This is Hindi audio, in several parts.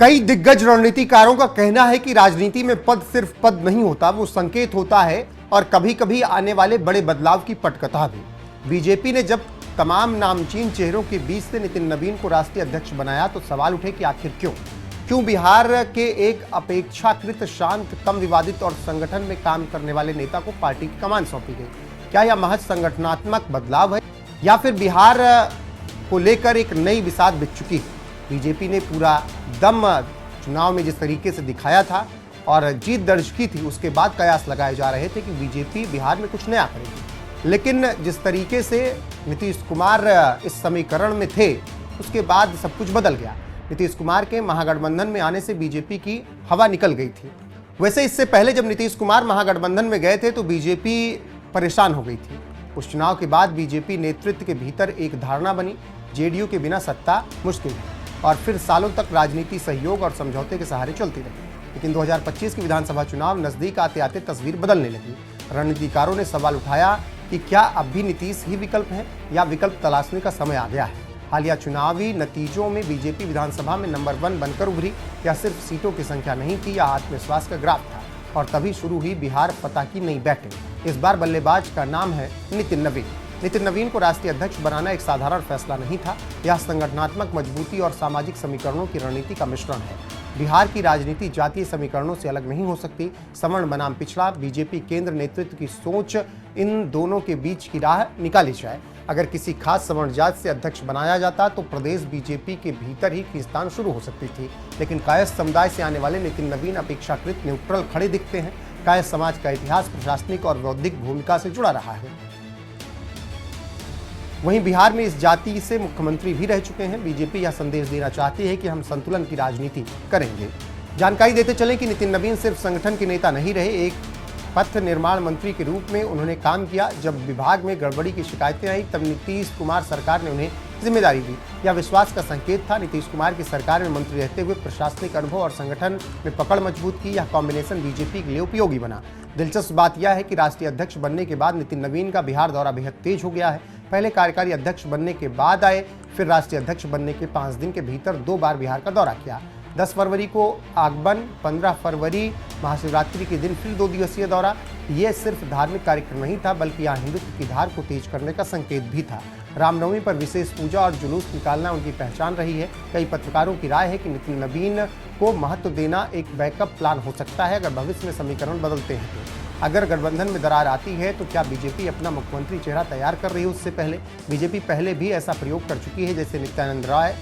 कई दिग्गज रणनीतिकारों का कहना है कि राजनीति में पद सिर्फ पद नहीं होता, वो संकेत होता है और कभी कभी आने वाले बड़े बदलाव की पटकथा भी। बीजेपी ने जब तमाम नामचीन चेहरों के बीच से नितिन नवीन को राष्ट्रीय अध्यक्ष बनाया तो सवाल उठे कि आखिर क्यों बिहार के एक अपेक्षाकृत शांत, कम विवादित और संगठन में काम करने वाले नेता को पार्टी की कमान सौंपी गई। क्या यह महज संगठनात्मक बदलाव है या फिर बिहार को लेकर एक नई बिसात बिछ चुकी है? बीजेपी ने पूरा दम चुनाव में जिस तरीके से दिखाया था और जीत दर्ज की थी, उसके बाद कयास लगाए जा रहे थे कि बीजेपी बिहार में कुछ नया करेगी। लेकिन जिस तरीके से नीतीश कुमार इस समीकरण में थे, उसके बाद सब कुछ बदल गया। नीतीश कुमार के महागठबंधन में आने से बीजेपी की हवा निकल गई थी। वैसे इससे पहले जब नीतीश कुमार महागठबंधन में गए थे तो बीजेपी परेशान हो गई थी। उस चुनाव के बाद बीजेपी नेतृत्व के भीतर एक धारणा बनी, जेडीयू के बिना सत्ता मुश्किल है, और फिर सालों तक राजनीति सहयोग और समझौते के सहारे चलती रही। लेकिन 2025 के विधानसभा चुनाव नजदीक आते आते तस्वीर बदलने लगी। रणनीतिकारों ने सवाल उठाया कि क्या अब भी नीतीश ही विकल्प है या विकल्प तलाशने का समय आ गया है। हालिया चुनावी नतीजों में बीजेपी विधानसभा में नंबर 1 बनकर उभरी। यह सिर्फ सीटों की संख्या नहीं थी, यह आत्मविश्वास का ग्राफ था। और तभी शुरू हुई बिहार फतह की नई बैटिंग। इस बार बल्लेबाज का नाम है नितिन नवीन। नितिन नवीन को राष्ट्रीय अध्यक्ष बनाना एक साधारण फैसला नहीं था, यह संगठनात्मक मजबूती और सामाजिक समीकरणों की रणनीति का मिश्रण है। बिहार की राजनीति जातीय समीकरणों से अलग नहीं हो सकती। सवर्ण बनाम पिछड़ा, बीजेपी केंद्र नेतृत्व की सोच, इन दोनों के बीच की राह निकाली जाए। अगर किसी खास सवर्ण जात से अध्यक्ष बनाया जाता तो प्रदेश बीजेपी के भीतर ही खींचतान शुरू हो सकती थी। लेकिन कायस्थ समुदाय से आने वाले नितिन नवीन अपेक्षाकृत न्यूट्रल खड़े दिखते हैं। कायस्थ समाज का इतिहास प्रशासनिक और बौद्धिक भूमिका से जुड़ा रहा है। वहीं बिहार में इस जाति से मुख्यमंत्री भी रह चुके हैं। बीजेपी यह संदेश देना चाहती है कि हम संतुलन की राजनीति करेंगे। जानकारी देते चलें कि नितिन नवीन सिर्फ संगठन के नेता नहीं रहे, एक पथ निर्माण मंत्री के रूप में उन्होंने काम किया। जब विभाग में गड़बड़ी की शिकायतें आई तब नीतीश कुमार सरकार ने उन्हें जिम्मेदारी दी। यह विश्वास का संकेत था। नीतीश कुमार की सरकार में मंत्री रहते हुए प्रशासनिक अनुभव और संगठन में पकड़ मजबूत की। यह कॉम्बिनेशन बीजेपी के लिए उपयोगी बना। दिलचस्प बात यह है कि राष्ट्रीय अध्यक्ष बनने के बाद नितिन नवीन का बिहार दौरा बेहद तेज हो गया है। पहले कार्यकारी अध्यक्ष बनने के बाद आए, फिर राष्ट्रीय अध्यक्ष बनने के 5 दिन के भीतर 2 बार बिहार का दौरा किया। 10 फरवरी को आगमन, 15 फरवरी महाशिवरात्रि के दिन फिर 2 दिवसीय दौरा। ये सिर्फ धार्मिक कार्यक्रम नहीं था, बल्कि यहाँ हिंदुत्व की धार को तेज करने का संकेत भी था। रामनवमी पर विशेष पूजा और जुलूस निकालना उनकी पहचान रही है। कई पत्रकारों की राय है कि नितिन नवीन को महत्व देना एक बैकअप प्लान हो सकता है अगर भविष्य में समीकरण बदलते हैं तो। अगर गठबंधन में दरार आती है तो क्या बीजेपी अपना मुख्यमंत्री चेहरा तैयार कर रही है? उससे पहले बीजेपी पहले भी ऐसा प्रयोग कर चुकी है, जैसे नित्यानंद राय,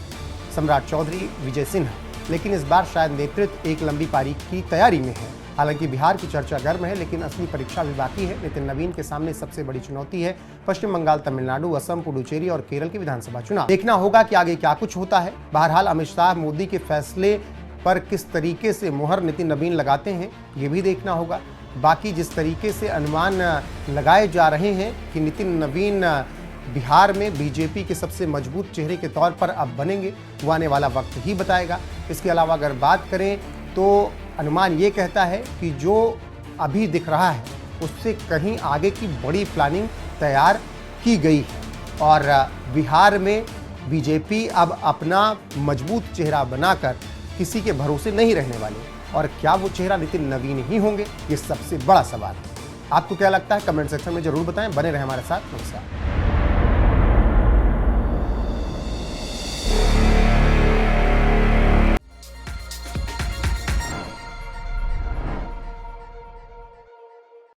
सम्राट चौधरी, विजय सिन्हा। लेकिन इस बार शायद नेतृत्व एक लंबी पारी की तैयारी में है। हालांकि बिहार की चर्चा गर्म है, लेकिन असली परीक्षा भी बाकी है। नितिन नवीन के सामने सबसे बड़ी चुनौती है पश्चिम बंगाल, तमिलनाडु, असम, पुडुचेरी और केरल के विधानसभा चुनाव। देखना होगा कि आगे क्या कुछ होता है। बहरहाल अमित शाह मोदी के फैसले पर किस तरीके से मुहर नितिन नवीन लगाते हैं, ये भी देखना होगा। बाकी जिस तरीके से अनुमान लगाए जा रहे हैं कि नितिन नवीन बिहार में बीजेपी के सबसे मजबूत चेहरे के तौर पर अब बनेंगे, वो आने वाला वक्त ही बताएगा। इसके अलावा अगर बात करें तो अनुमान ये कहता है कि जो अभी दिख रहा है उससे कहीं आगे की बड़ी प्लानिंग तैयार की गई है और बिहार में बीजेपी अब अपना मजबूत चेहरा बनाकर किसी के भरोसे नहीं रहने वाली। और क्या वो चेहरा नितिन नवीन ही होंगे, ये सबसे बड़ा सवाल है। आपको क्या लगता है? कमेंट सेक्शन में जरूर बताएं। बने रहें हमारे साथ। नमस्कार।